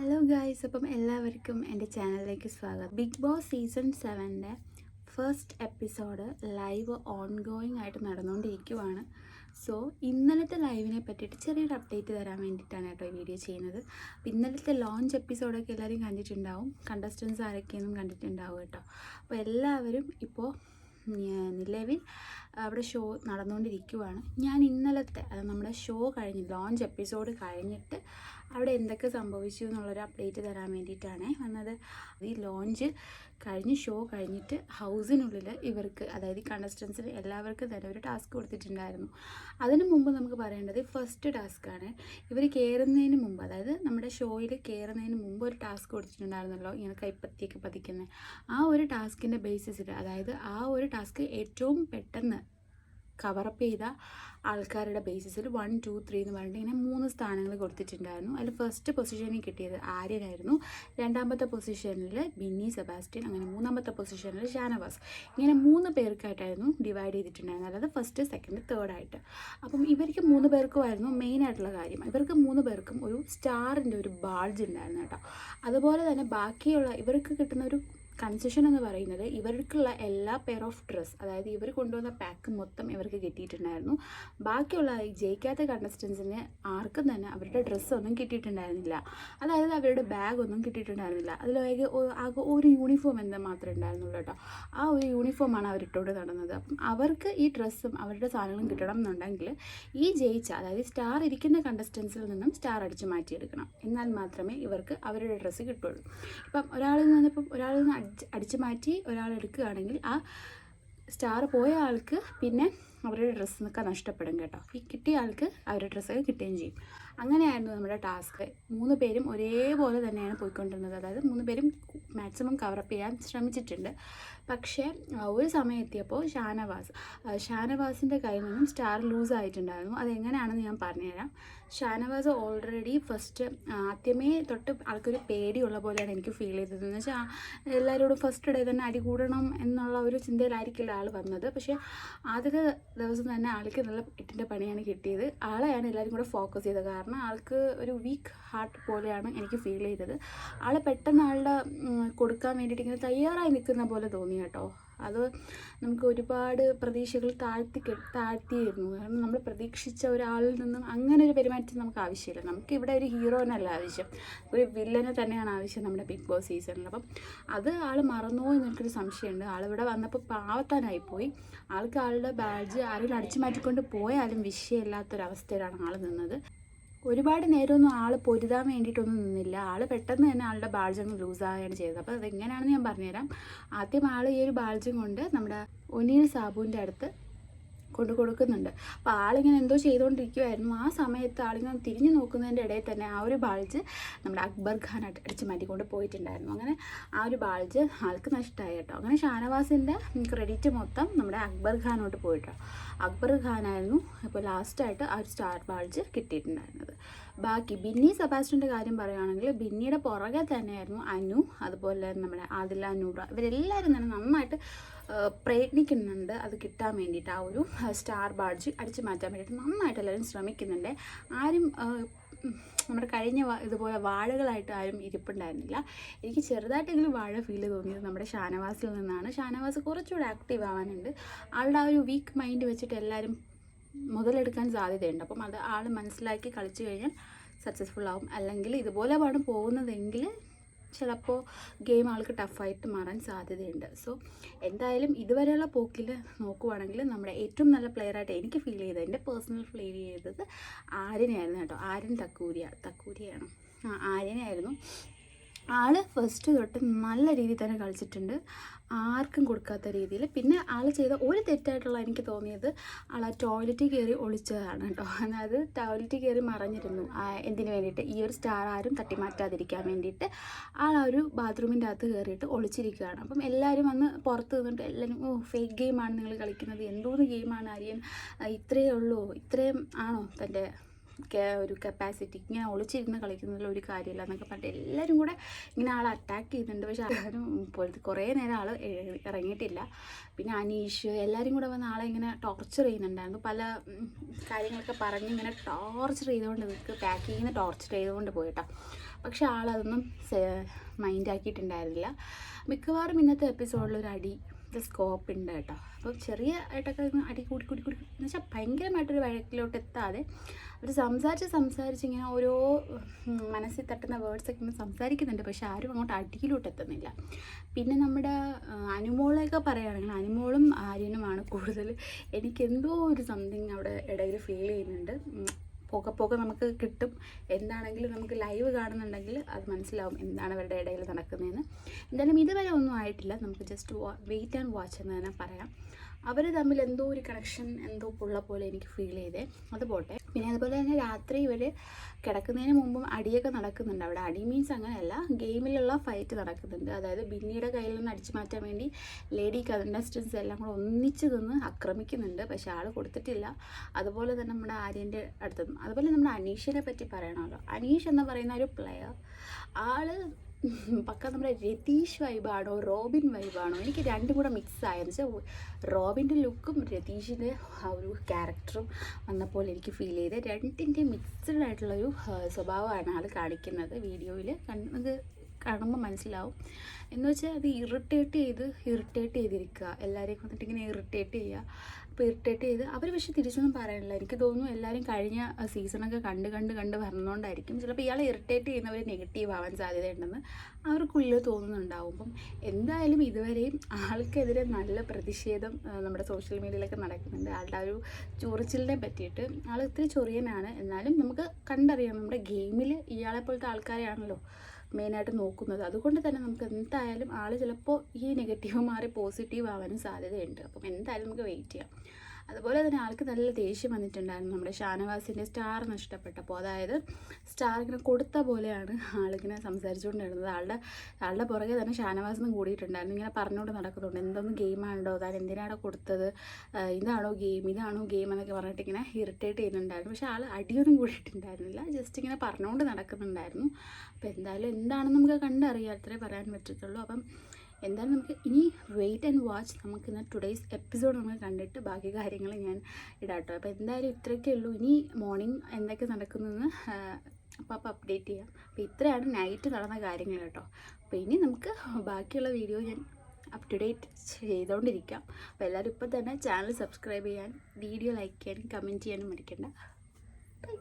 Hello guys, അപ്പം എല്ലാവർക്കും എൻ്റെ ചാനലിലേക്ക് സ്വാഗതം. ബിഗ് ബോസ് സീസൺ 7ൻ്റെ ഫസ്റ്റ് എപ്പിസോഡ് ലൈവ് ഓൺഗോയിങ് ആയിട്ട് നടന്നുകൊണ്ടിരിക്കുവാണ്. സോ ഇന്നലത്തെ ലൈവിനെ പറ്റിയിട്ട് ചെറിയൊരു അപ്ഡേറ്റ് തരാൻ വേണ്ടിയിട്ടാണ് കേട്ടോ ഈ വീഡിയോ ചെയ്യുന്നത്. അപ്പോൾ ഇന്നലത്തെ ലോഞ്ച് എപ്പിസോഡൊക്കെ എല്ലാവരും കണ്ടിട്ടുണ്ടാവും, കണ്ടസ്റ്റൻസ് ആരൊക്കെയൊന്നും കണ്ടിട്ടുണ്ടാവും കേട്ടോ. അപ്പോൾ എല്ലാവരും ഇപ്പോൾ നിലവിൽ അവിടെ ഷോ നടന്നുകൊണ്ടിരിക്കുവാണ്. ഞാൻ ഇന്നലത്തെ നമ്മുടെ ഷോ കഴിഞ്ഞ് ലോഞ്ച് എപ്പിസോഡ് കഴിഞ്ഞിട്ട് അവിടെ എന്തൊക്കെ സംഭവിച്ചു എന്നുള്ളൊരു അപ്ഡേറ്റ് തരാൻ വേണ്ടിയിട്ടാണ് വന്നത്. ഈ ലോഞ്ച് കഴിഞ്ഞ് ഷോ കഴിഞ്ഞിട്ട് ഹൗസിനുള്ളിൽ ഇവർക്ക്, അതായത് കണ്ടസ്റ്റൻസിന് എല്ലാവർക്കും തന്നെ ഒരു ടാസ്ക് കൊടുത്തിട്ടുണ്ടായിരുന്നു. അതിന് മുമ്പ് നമുക്ക് പറയേണ്ടത് ഫസ്റ്റ് ടാസ്ക്കാണ്. ഇവർ കയറുന്നതിന് മുമ്പ്, അതായത് നമ്മുടെ ഷോയിൽ കയറുന്നതിന് മുമ്പ് ഒരു ടാസ്ക് കൊടുത്തിട്ടുണ്ടായിരുന്നല്ലോ, ഇങ്ങനെ കൈപ്പത്തിയൊക്കെ പതിക്കുന്നത്. ആ ഒരു ടാസ്കിൻ്റെ ബേസിസിൽ, അതായത് ആ ഒരു ടാസ്ക് ഏറ്റവും പെട്ടെന്ന് കവറപ്പ് ചെയ്ത ആൾക്കാരുടെ ബേസിസിൽ 1, 2, 3 എന്ന് പറഞ്ഞിട്ട് ഇങ്ങനെ 3 സ്ഥാനങ്ങൾ കൊടുത്തിട്ടുണ്ടായിരുന്നു. അതിൽ ഫസ്റ്റ് പൊസിഷനിൽ കിട്ടിയത് ആര്യനായിരുന്നു, രണ്ടാമത്തെ പൊസിഷനിൽ ബിന്നി സെബാസ്റ്റ്യൻ, അങ്ങനെ മൂന്നാമത്തെ പൊസിഷനിൽ ഷാനവാസ്. ഇങ്ങനെ 3 പേർക്കായിട്ടായിരുന്നു ഡിവൈഡ് ചെയ്തിട്ടുണ്ടായിരുന്നത്, അതായത് ഫസ്റ്റ്, സെക്കൻഡ്, തേർഡ് ആയിട്ട്. അപ്പം ഇവർക്ക് 3 പേർക്കുമായിരുന്നു മെയിനായിട്ടുള്ള കാര്യം. ഇവർക്ക് 3 പേർക്കും ഒരു സ്റ്റാറിൻ്റെ ഒരു ബാഡ്ജ് ഉണ്ടായിരുന്നു കേട്ടോ. അതുപോലെ തന്നെ ബാക്കിയുള്ള ഇവർക്ക് കിട്ടുന്ന ഒരു കൺസെഷൻ എന്ന് പറയുന്നത് ഇവർക്കുള്ള എല്ലാ പെയർ ഓഫ് ഡ്രസ്സ്, അതായത് ഇവർ കൊണ്ടുവന്ന പാക്ക് മൊത്തം ഇവർക്ക് കിട്ടിയിട്ടുണ്ടായിരുന്നു. ബാക്കിയുള്ള ഈ ജയിക്കാത്ത കണ്ടസ്റ്റൻസിന് ആർക്കും തന്നെ അവരുടെ ഡ്രസ്സൊന്നും കിട്ടിയിട്ടുണ്ടായിരുന്നില്ല, അതായത് അവരുടെ ബാഗൊന്നും കിട്ടിയിട്ടുണ്ടായിരുന്നില്ല. അതിലാകെ ഒരു യൂണിഫോം എന്താ മാത്രമേ ഉണ്ടായിരുന്നുള്ളൂ കേട്ടോ. ആ ഒരു യൂണിഫോമാണ് അവരിട്ടോണ്ട് നടന്നത്. അപ്പം അവർക്ക് ഈ ഡ്രസ്സും അവരുടെ സാധനങ്ങളും കിട്ടണം എന്നുണ്ടെങ്കിൽ ഈ ജയിച്ച, അതായത് സ്റ്റാർ ഇരിക്കുന്ന കണ്ടസ്റ്റൻസിൽ നിന്നും സ്റ്റാർ അടിച്ച് മാറ്റിയെടുക്കണം, എന്നാൽ മാത്രമേ ഇവർക്ക് അവരുടെ ഡ്രസ്സ് കിട്ടുള്ളൂ. ഇപ്പം ഒരാളിൽ നിന്ന് അടിച്ചു മാറ്റി ഒരാൾ എടുക്കുകയാണെങ്കിൽ ആ സ്റ്റാർ പോയ ആൾക്ക് പിന്നെ അവരുടെ ഡ്രസ്സൊക്കെ നഷ്ടപ്പെടും കേട്ടോ. ഈ കിട്ടിയ ആൾക്ക് അവരുടെ ഡ്രസ്സൊക്കെ കിട്ടുകയും ചെയ്യും. അങ്ങനെയായിരുന്നു നമ്മുടെ ടാസ്ക്. 3 പേരും ഒരേപോലെ തന്നെയാണ് പോയിക്കൊണ്ടിരുന്നത്, അതായത് 3 പേരും മാക്സിമം കവറപ്പ് ചെയ്യാൻ ശ്രമിച്ചിട്ടുണ്ട്. പക്ഷേ ഒരു സമയം എത്തിയപ്പോൾ ഷാനവാസിൻ്റെ കയ്യിൽ നിന്നും സ്റ്റാർ ലൂസ് ആയിട്ടുണ്ടായിരുന്നു. അതെങ്ങനെയാണെന്ന് ഞാൻ പറഞ്ഞുതരാം. ഷാനവാസ് ഓൾറെഡി ഫസ്റ്റ് ആദ്യമേ തൊട്ട് ആൾക്കൊരു പേടിയുള്ള പോലെയാണ് എനിക്ക് ഫീൽ ചെയ്തത്. എന്ന് വെച്ചാൽ എല്ലാവരോടും ഫസ്റ്റ് ഡേ തന്നെ അടി കൂടണം എന്നുള്ള ഒരു ചിന്തയിലായിരിക്കില്ല ആൾ വന്നത്. പക്ഷേ ആദ്യത്തെ ദിവസം തന്നെ ആൾക്ക് നല്ല എട്ടിൻ്റെ പണിയാണ് കിട്ടിയത്. ആളെയാണ് എല്ലാവരും കൂടെ ഫോക്കസ് ചെയ്തത്. കാരണം ആൾക്ക് ഒരു വീക്ക് ഹാർട്ട് പോലെയാണ് എനിക്ക് ഫീൽ ചെയ്തത്. ആൾ പെട്ടെന്ന് ആളുടെ കൊടുക്കാൻ വേണ്ടിയിട്ട് ഇങ്ങനെ തയ്യാറായി നിൽക്കുന്ന പോലെ തോന്നി കേട്ടോ. അത് നമുക്ക് ഒരുപാട് പ്രതീക്ഷകൾ താഴ്ത്തിയിരുന്നു. കാരണം നമ്മൾ പ്രതീക്ഷിച്ച ഒരാളിൽ നിന്നും അങ്ങനെ ഒരു പെരുമാറ്റം നമുക്ക് ആവശ്യമില്ല. നമുക്ക് ഇവിടെ ഒരു ഹീറോനല്ല ആവശ്യം, ഒരു വില്ലനെ തന്നെയാണ് ആവശ്യം നമ്മുടെ ബിഗ് ബോസ് സീസണിൽ. അപ്പം അത് ആൾ മറന്നോ എന്നെനിക്കൊരു സംശയമുണ്ട്. ആളിവിടെ വന്നപ്പോൾ പാവത്താനായിപ്പോയി. ആൾക്ക് ആളുടെ ബാഡ്ജ് ആരെങ്കിലും അടിച്ചു മാറ്റിക്കൊണ്ട് പോയാലും വിഷയമില്ലാത്തൊരവസ്ഥയിലാണ് ആൾ നിന്നത്. ഒരുപാട് നേരമൊന്നും ആൾ പൊരുതാൻ വേണ്ടിയിട്ടൊന്നും നിന്നില്ല. ആൾ പെട്ടെന്ന് തന്നെ ആളുടെ ബാഡ്ജങ്ങ് ലൂസാവുകയാണ് ചെയ്തത്. അപ്പോൾ അതെങ്ങനെയാണെന്ന് ഞാൻ പറഞ്ഞുതരാം. ആദ്യം ആൾ ഈ ഒരു ബാഡ്ജും കൊണ്ട് നമ്മുടെ ഒനീൽ സാബുവിൻ്റെ അടുത്ത് കൊടുക്കുന്നുണ്ട്. അപ്പോൾ ആളിങ്ങനെ എന്തോ ചെയ്തുകൊണ്ടിരിക്കുമായിരുന്നു. ആ സമയത്ത് ആളിങ്ങനെ തിരിഞ്ഞു നോക്കുന്നതിൻ്റെ ഇടയിൽ തന്നെ ആ ഒരു ബാഡ്ജ് നമ്മുടെ അക്ബർ ഖാൻ അടിച്ച് മാറ്റിക്കൊണ്ട് പോയിട്ടുണ്ടായിരുന്നു. അങ്ങനെ ആ ഒരു ബാഡ്ജ് ആൾക്ക് നഷ്ടമായി കേട്ടോ. അങ്ങനെ ഷാനവാസിൻ്റെ ക്രെഡിറ്റ് മൊത്തം നമ്മുടെ അക്ബർ ഖാനോട്ട് പോയിട്ടോ. അക്ബർ ഖാനായിരുന്നു ഇപ്പോൾ ലാസ്റ്റായിട്ട് ആ ഒരു സ്റ്റാർ ബാഡ്ജ് കിട്ടിയിട്ടുണ്ടായിരുന്നത്. ബാക്കി ബിന്നി സെബാസ്റ്റ്യൻ്റെ കാര്യം പറയുകയാണെങ്കിൽ ബിന്നിയുടെ പുറകെ തന്നെയായിരുന്നു അനു, അതുപോലെ നമ്മുടെ ആദില, നൂറ, ഇവരെല്ലാവരും തന്നെ നന്നായിട്ട് പ്രയത്നിക്കുന്നുണ്ട് അത് കിട്ടാൻ വേണ്ടിയിട്ട്. ആ ഒരു സ്റ്റാർ ബാഡ്ജ് അടിച്ചു മാറ്റാൻ വേണ്ടിയിട്ട് നന്നായിട്ട് എല്ലാവരും ശ്രമിക്കുന്നുണ്ട്. ആരും നമ്മുടെ കഴിഞ്ഞ ഇതുപോലെ വാഴകളായിട്ട് ആരും ഇരിപ്പുണ്ടായിരുന്നില്ല. എനിക്ക് ചെറുതായിട്ടെങ്കിലും വാഴ ഫീൽ തോന്നിയത് നമ്മുടെ ഷാനവാസിൽ നിന്നാണ്. ഷാനവാസ് കുറച്ചുകൂടെ ആക്റ്റീവ് ആവാനുണ്ട്. ആളുടെ ആ ഒരു വീക്ക് മൈൻഡ് വെച്ചിട്ട് എല്ലാവരും മുതലെടുക്കാൻ സാധ്യതയുണ്ട്. അപ്പം അത് ആൾ മനസ്സിലാക്കി കളിച്ചു കഴിഞ്ഞാൽ സക്സസ്ഫുൾ ആവും. അല്ലെങ്കിൽ ഇതുപോലെയാണ് പോകുന്നതെങ്കിൽ ചിലപ്പോൾ ഗെയിം ആൾക്ക് ടഫായിട്ട് മാറാൻ സാധ്യതയുണ്ട്. സോ എന്തായാലും ഇതുവരെയുള്ള പോക്കിൽ നോക്കുവാണെങ്കിൽ നമ്മുടെ ഏറ്റവും നല്ല പ്ലെയറായിട്ട് എനിക്ക് ഫീൽ ചെയ്തത്, എൻ്റെ പേഴ്സണൽ ഫീൽ ചെയ്തത് ആര്യനായിരുന്നു കേട്ടോ. ആര്യൻ തക്കൂരിയാണ് ആര്യനായിരുന്നു. ആൾ ഫസ്റ്റ് തൊട്ട് നല്ല രീതിയിൽ തന്നെ കളിച്ചിട്ടുണ്ട്, ആർക്കും കൊടുക്കാത്ത രീതിയിൽ. പിന്നെ ആൾ ചെയ്ത ഒരു തെറ്റായിട്ടുള്ള എനിക്ക് തോന്നിയത് ആൾ ആ ടോയ്ലറ്റിൽ കയറി ഒളിച്ചതാണ് കേട്ടോ. അതായത് ടോയ്ലറ്റിൽ കയറി മറഞ്ഞിരുന്നു. എന്തിനു വേണ്ടിയിട്ട്? ഈ ഒരു സ്റ്റാർ ആരും തട്ടിമാറ്റാതിരിക്കാൻ വേണ്ടിയിട്ട് ആ ഒരു ബാത്റൂമിൻ്റെ അകത്ത് കയറിയിട്ട് ഒളിച്ചിരിക്കുകയാണ്. അപ്പം എല്ലാവരും വന്ന് പുറത്ത് നിന്നിട്ട് എല്ലാവരും ഫേക്ക് ഗെയിമാണ് നിങ്ങൾ കളിക്കുന്നത്, എന്തോന്ന് ഗെയിമാണ് ആര്യൻ, ഇത്രയേ ഉള്ളൂ, ഇത്രയും ആണോ തൻ്റെ ഒരു കപ്പാസിറ്റി, ഇങ്ങനെ ഒളിച്ചിരുന്ന് കളിക്കുന്നതിൽ ഒരു കാര്യമില്ല എന്നൊക്കെ പറഞ്ഞിട്ട് എല്ലാവരും കൂടെ ഇങ്ങനെ ആളെ അറ്റാക്ക് ചെയ്യുന്നുണ്ട്. പക്ഷേ ആരും കുറേ നേരം ആൾ ഇറങ്ങിയിട്ടില്ല. പിന്നെ അനീഷ് എല്ലാവരും കൂടെ വന്ന് ആളെ ഇങ്ങനെ ടോർച്ചർ ചെയ്യുന്നുണ്ടായിരുന്നു. പല കാര്യങ്ങളൊക്കെ പറഞ്ഞ് ഇങ്ങനെ ടോർച്ചർ ചെയ്തുകൊണ്ട് പാക്ക് ചെയ്യുന്ന ടോർച്ചർ ചെയ്തുകൊണ്ട് പോയിട്ടോ. പക്ഷെ ആളതൊന്നും മൈൻഡാക്കിയിട്ടുണ്ടായിരുന്നില്ല. മിക്കവാറും ഇന്നത്തെ എപ്പിസോഡിൽ ഒരു അടി സ്കോപ്പ് ഉണ്ട് കേട്ടോ. അപ്പോൾ ചെറിയ ആയിട്ടൊക്കെ അടി കൂടി കൂടി കൂടി എന്ന് വെച്ചാൽ ഭയങ്കരമായിട്ടൊരു വഴക്കിലോട്ട് എത്താതെ അവർ സംസാരിച്ച് ഇങ്ങനെ ഓരോ മനസ്സിൽ തട്ടുന്ന വേർഡ്സൊക്കെ ഇങ്ങനെ സംസാരിക്കുന്നുണ്ട്. പക്ഷെ ആരും അങ്ങോട്ട് അടിയിലോട്ട് എത്തുന്നില്ല. പിന്നെ നമ്മുടെ അനുമോളെയൊക്കെ പറയുകയാണെങ്കിൽ അനുമോളും ആര്യനുമാണ് കൂടുതൽ. എനിക്കെന്തോ ഒരു സംതിങ് അവിടെ ഇടയിൽ ഫീൽ ചെയ്യുന്നുണ്ട്. പോകെ നമുക്ക് കിട്ടും. എന്താണെങ്കിലും നമുക്ക് ലൈവ് കാണുന്നുണ്ടെങ്കിൽ അത് മനസ്സിലാവും എന്താണ് അവരുടെ ഇടയിൽ നടക്കുന്നതെന്ന്. എന്തായാലും ഇതുവരെ ഒന്നും ആയിട്ടില്ല. നമുക്ക് ജസ്റ്റ് വെയിറ്റ് ആൻഡ് വാച്ച് എന്ന് തന്നെ പറയാം. അവർ തമ്മിൽ എന്തോ ഒരു കണക്ഷൻ എന്തോ ഉള്ള പോലെ എനിക്ക് ഫീൽ ചെയ്തേ. അത് പോട്ടെ. പിന്നെ അതുപോലെ തന്നെ രാത്രി ഇവർ കിടക്കുന്നതിന് മുമ്പും അടിയൊക്കെ നടക്കുന്നുണ്ട്. അവിടെ അടി മീൻസ് അങ്ങനെയല്ല, ഗെയിമിലുള്ള ഫൈറ്റ് നടക്കുന്നുണ്ട്. അതായത് ബിന്നിയുടെ കയ്യിൽ നിന്ന് അടിച്ചു മാറ്റാൻ വേണ്ടി ലേഡി കണ്ടസ്റ്റൻസ് എല്ലാം കൂടെ ഒന്നിച്ച് നിന്ന് ആക്രമിക്കുന്നുണ്ട്. പക്ഷെ ആൾ കൊടുത്തിട്ടില്ല. അതുപോലെ തന്നെ നമ്മുടെ ആര്യൻ്റെ അടുത്തുനിന്ന്. അതുപോലെ നമ്മുടെ അനീഷിനെ പറ്റി പറയണമല്ലോ. അനീഷ് എന്ന് പറയുന്ന ഒരു പ്ലെയർ, ആള് പക്ക നമ്മുടെ രതീഷ് വൈബാണോ റോബിൻ വൈബാണോ, എനിക്ക് രണ്ടും കൂടെ മിക്സ് ആയെന്ന് വെച്ചാൽ റോബിൻ്റെ ലുക്കും രതീഷിൻ്റെ ആ ഒരു ക്യാരക്ടറും വന്നപ്പോൾ എനിക്ക് ഫീൽ ചെയ്ത് രണ്ടിൻ്റെ മിക്സ്ഡ് ആയിട്ടുള്ളൊരു സ്വഭാവമാണ് ആൾ കാണിക്കുന്നത്. വീഡിയോയിൽ അത് കാണുമ്പോൾ മനസ്സിലാവും. എന്ന് വെച്ചാൽ അത് ഇറിറ്റേറ്റ് ചെയ്തിരിക്കുക, എല്ലാവരെയും വന്നിട്ട് ഇങ്ങനെ ഇറിറ്റേറ്റ് ചെയ്യുക. അപ്പോൾ ഇറിറ്റേറ്റ് ചെയ്ത് അവർ പക്ഷെ തിരിച്ചൊന്നും പറയണില്ല. എനിക്ക് തോന്നുന്നു എല്ലാവരും കഴിഞ്ഞ സീസണൊക്കെ കണ്ട് വരുന്നതുകൊണ്ടായിരിക്കും ചിലപ്പോൾ ഇയാളെ ഇറിറ്റേറ്റ് ചെയ്യുന്നവർ നെഗറ്റീവ് ആവാൻ സാധ്യതയുണ്ടെന്ന് അവർക്കുള്ളിൽ തോന്നുന്നുണ്ടാവും. അപ്പം എന്തായാലും ഇതുവരെയും ആൾക്കെതിരെ നല്ല പ്രതിഷേധം നമ്മുടെ സോഷ്യൽ മീഡിയയിലൊക്കെ നടക്കുന്നുണ്ട്. ആളുടെ ആ ഒരു ചൊറിച്ചിലിനെ പറ്റിയിട്ട്. ആൾ ഇത്തിരി ചൊറിയനാണ്, എന്നാലും നമുക്ക് കണ്ടറിയാം നമ്മുടെ ഗെയിമിൽ ഇയാളെപ്പോലത്തെ ആൾക്കാരെയാണല്ലോ മെയിനായിട്ട് നോക്കുന്നത്. അതുകൊണ്ട് തന്നെ നമുക്ക് എന്തായാലും ആൾ ചിലപ്പോൾ ഈ നെഗറ്റീവ് മാറി പോസിറ്റീവ് ആവാനും സാധ്യതയുണ്ട്. അപ്പം എന്തായാലും നമുക്ക് വെയിറ്റ് ചെയ്യാം. അതുപോലെ തന്നെ ആൾക്ക് നല്ല ദേഷ്യം വന്നിട്ടുണ്ടായിരുന്നു നമ്മുടെ ഷാനവാസിൻ്റെ സ്റ്റാർ നഷ്ടപ്പെട്ടപ്പോൾ. അതായത് സ്റ്റാർ ഇങ്ങനെ കൊടുത്ത പോലെയാണ് ആളിങ്ങനെ സംസാരിച്ചുകൊണ്ടിരുന്നത്. ആളുടെ പുറകെ തന്നെ ഷാനവാസിനും കൂടിയിട്ടുണ്ടായിരുന്നു. ഇങ്ങനെ പറഞ്ഞുകൊണ്ട് നടക്കുന്നുണ്ട്, എന്തൊന്നും ഗെയിമാണോ താൻ എന്തിനാണോ കൊടുത്തത്, ഇതാണോ ഗെയിം എന്നൊക്കെ പറഞ്ഞിട്ട് ഇങ്ങനെ ഇറിറ്റേറ്റ് ചെയ്യുന്നുണ്ടായിരുന്നു. പക്ഷേ ആൾ അടിയൊന്നും കൂടിയിട്ടുണ്ടായിരുന്നില്ല, ജസ്റ്റ് ഇങ്ങനെ പറഞ്ഞുകൊണ്ട് നടക്കുന്നുണ്ടായിരുന്നു. അപ്പോൾ എന്തായാലും എന്താണെന്ന് നമുക്ക് കണ്ടറിയാം, അത്രേ പറയാൻ പറ്റത്തുള്ളൂ. അപ്പം എന്തായാലും നമുക്ക് ഇനി വെയിറ്റ് ആൻഡ് വാച്ച്. നമുക്ക് ഇന്ന് ടുഡേയ്സ് എപ്പിസോഡ് നമുക്ക് കണ്ടിട്ട് ബാക്കി കാര്യങ്ങൾ ഞാൻ ഇടാം കേട്ടോ. അപ്പോൾ എന്തായാലും ഇത്രയൊക്കെ ഉള്ളൂ. ഇനി മോർണിംഗ് എന്തൊക്കെ നടക്കുന്നതെന്ന് അപ്പോൾ അപ്ഡേറ്റ് ചെയ്യാം. അപ്പോൾ ഇത്രയാണ് നൈറ്റ് നടന്ന കാര്യങ്ങൾ കേട്ടോ. അപ്പോൾ ഇനി നമുക്ക് ബാക്കിയുള്ള വീഡിയോ ഞാൻ അപ് ടു ഡേറ്റ് ചെയ്തുകൊണ്ടിരിക്കാം. അപ്പോൾ എല്ലാവരും ഇപ്പോൾ തന്നെ ചാനൽ സബ്സ്ക്രൈബ് ചെയ്യാൻ, വീഡിയോ ലൈക്ക് ചെയ്യാനും കമൻറ്റ് ചെയ്യാനും മടിക്കണ്ട. ബൈ.